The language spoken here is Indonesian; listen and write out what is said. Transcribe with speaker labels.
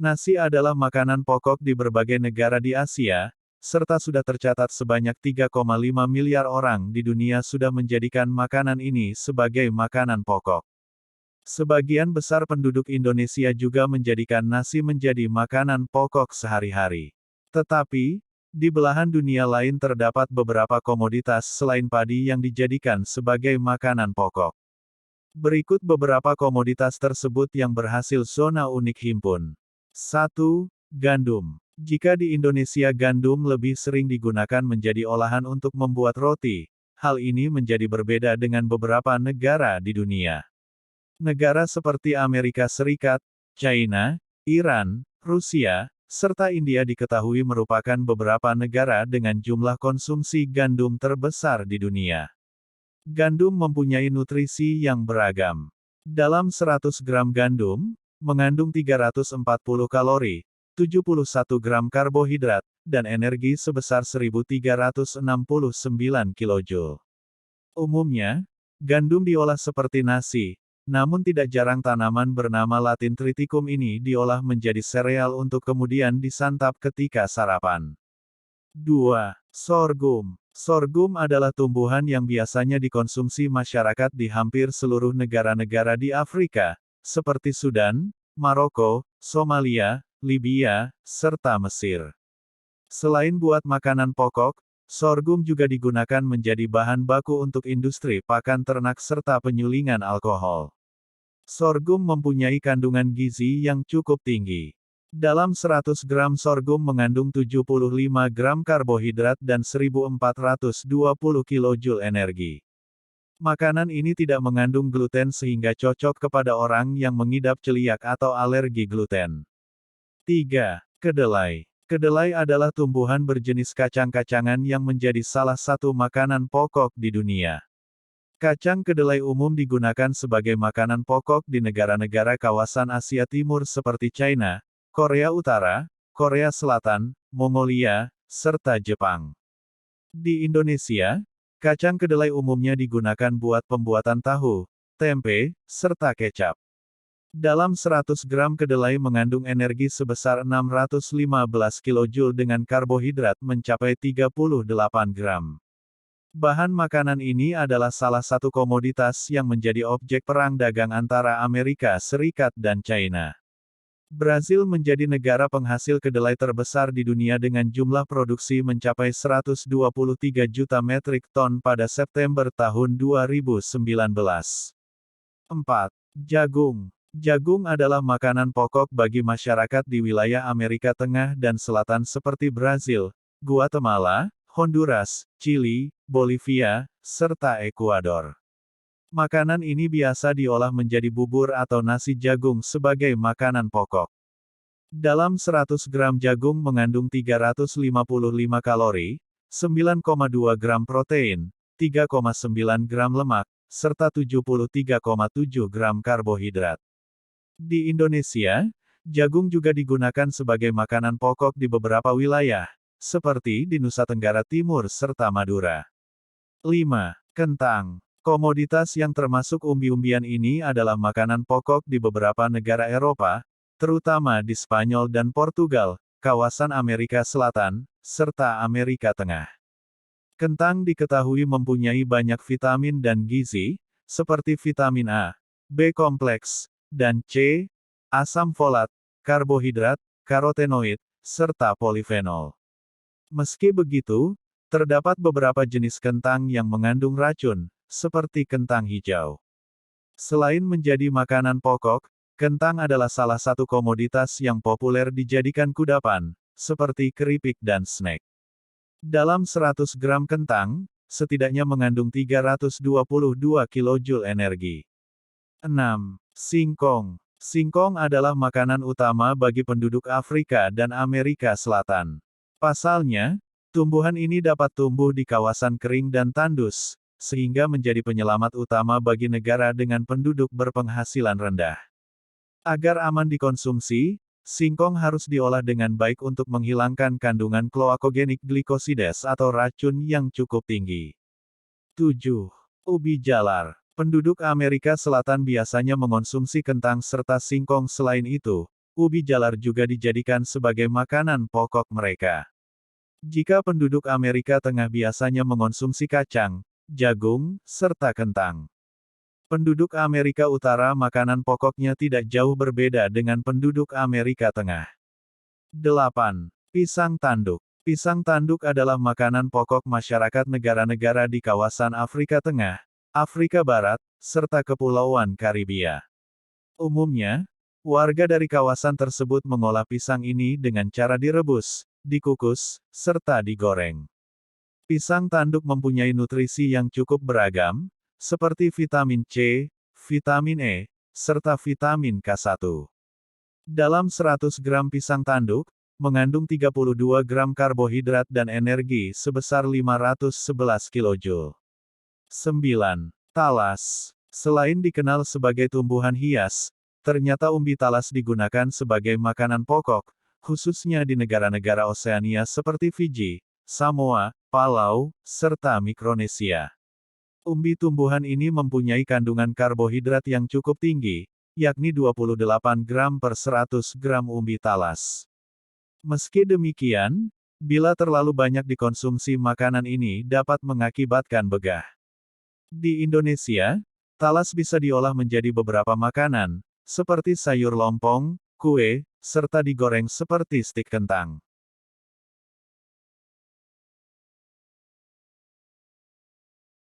Speaker 1: Nasi adalah makanan pokok di berbagai negara di Asia, serta sudah tercatat sebanyak 3,5 miliar orang di dunia sudah menjadikan makanan ini sebagai makanan pokok. Sebagian besar penduduk Indonesia juga menjadikan nasi menjadi makanan pokok sehari-hari. Tetapi, di belahan dunia lain terdapat beberapa komoditas selain padi yang dijadikan sebagai makanan pokok. Berikut beberapa komoditas tersebut yang berhasil zona unik himpun. 1. Gandum. Jika di Indonesia gandum lebih sering digunakan menjadi olahan untuk membuat roti, hal ini menjadi berbeda dengan beberapa negara di dunia. Negara seperti Amerika Serikat, China, Iran, Rusia, serta India diketahui merupakan beberapa negara dengan jumlah konsumsi gandum terbesar di dunia. Gandum mempunyai nutrisi yang beragam. Dalam 100 gram gandum, mengandung 340 kalori, 71 gram karbohidrat, dan energi sebesar 1369 kilojoule. Umumnya, gandum diolah seperti nasi, namun tidak jarang tanaman bernama Latin Triticum ini diolah menjadi sereal untuk kemudian disantap ketika sarapan. 2. Sorghum. Sorghum adalah tumbuhan yang biasanya dikonsumsi masyarakat di hampir seluruh negara-negara di Afrika, seperti Sudan, Maroko, Somalia, Libya, serta Mesir. Selain buat makanan pokok, sorghum juga digunakan menjadi bahan baku untuk industri pakan ternak serta penyulingan alkohol. Sorghum mempunyai kandungan gizi yang cukup tinggi. Dalam 100 gram sorghum mengandung 75 gram karbohidrat dan 1420 kilojoule energi. Makanan ini tidak mengandung gluten sehingga cocok kepada orang yang mengidap celiak atau alergi gluten. 3. Kedelai. Kedelai adalah tumbuhan berjenis kacang-kacangan yang menjadi salah satu makanan pokok di dunia. Kacang kedelai umum digunakan sebagai makanan pokok di negara-negara kawasan Asia Timur seperti China, Korea Utara, Korea Selatan, Mongolia, serta Jepang. Di Indonesia, kacang kedelai umumnya digunakan buat pembuatan tahu, tempe, serta kecap. Dalam 100 gram kedelai mengandung energi sebesar 615 kilojoule dengan karbohidrat mencapai 38 gram. Bahan makanan ini adalah salah satu komoditas yang menjadi objek perang dagang antara Amerika Serikat dan China. Brazil menjadi negara penghasil kedelai terbesar di dunia dengan jumlah produksi mencapai 123 juta metrik ton pada September tahun 2019. 4. Jagung. Jagung adalah makanan pokok bagi masyarakat di wilayah Amerika Tengah dan Selatan seperti Brazil, Guatemala, Honduras, Chili, Bolivia, serta Ekuador. Makanan ini biasa diolah menjadi bubur atau nasi jagung sebagai makanan pokok. Dalam 100 gram jagung mengandung 355 kalori, 9,2 gram protein, 3,9 gram lemak, serta 73,7 gram karbohidrat. Di Indonesia, jagung juga digunakan sebagai makanan pokok di beberapa wilayah, seperti di Nusa Tenggara Timur serta Madura. 5. Kentang. Komoditas yang termasuk umbi-umbian ini adalah makanan pokok di beberapa negara Eropa, terutama di Spanyol dan Portugal, kawasan Amerika Selatan, serta Amerika Tengah. Kentang diketahui mempunyai banyak vitamin dan gizi, seperti vitamin A, B kompleks, dan C, asam folat, karbohidrat, karotenoid, serta polifenol. Meski begitu, terdapat beberapa jenis kentang yang mengandung racun, seperti kentang hijau. Selain menjadi makanan pokok, kentang adalah salah satu komoditas yang populer dijadikan kudapan, seperti keripik dan snack. Dalam 100 gram kentang, setidaknya mengandung 322 kilojoule energi. 6. Singkong. Singkong adalah makanan utama bagi penduduk Afrika dan Amerika Selatan. Pasalnya, tumbuhan ini dapat tumbuh di kawasan kering dan tandus, sehingga menjadi penyelamat utama bagi negara dengan penduduk berpenghasilan rendah. Agar aman dikonsumsi, singkong harus diolah dengan baik untuk menghilangkan kandungan cloacogenik glycosides atau racun yang cukup tinggi. 7. Ubi jalar. Penduduk Amerika Selatan biasanya mengonsumsi kentang serta singkong. Selain itu, ubi jalar juga dijadikan sebagai makanan pokok mereka. Jika penduduk Amerika Tengah biasanya mengonsumsi kacang, jagung, serta kentang. Penduduk Amerika Utara makanan pokoknya tidak jauh berbeda dengan penduduk Amerika Tengah. 8. Pisang tanduk. Pisang tanduk adalah makanan pokok masyarakat negara-negara di kawasan Afrika Tengah, Afrika Barat, serta Kepulauan Karibia. Umumnya, warga dari kawasan tersebut mengolah pisang ini dengan cara direbus, dikukus, serta digoreng. Pisang tanduk mempunyai nutrisi yang cukup beragam, seperti vitamin C, vitamin E, serta vitamin K1. Dalam 100 gram pisang tanduk, mengandung 32 gram karbohidrat dan energi sebesar 511 kJ. 9. Talas. Selain dikenal sebagai tumbuhan hias, ternyata umbi talas digunakan sebagai makanan pokok, khususnya di negara-negara Oseania seperti Fiji, Samoa, Palau, serta Mikronesia. Umbi tumbuhan ini mempunyai kandungan karbohidrat yang cukup tinggi, yakni 28 gram per 100 gram umbi talas. Meski demikian, bila terlalu banyak dikonsumsi makanan ini dapat mengakibatkan begah. Di Indonesia, talas bisa diolah menjadi beberapa makanan, seperti sayur lompong, kue, serta digoreng seperti stik kentang.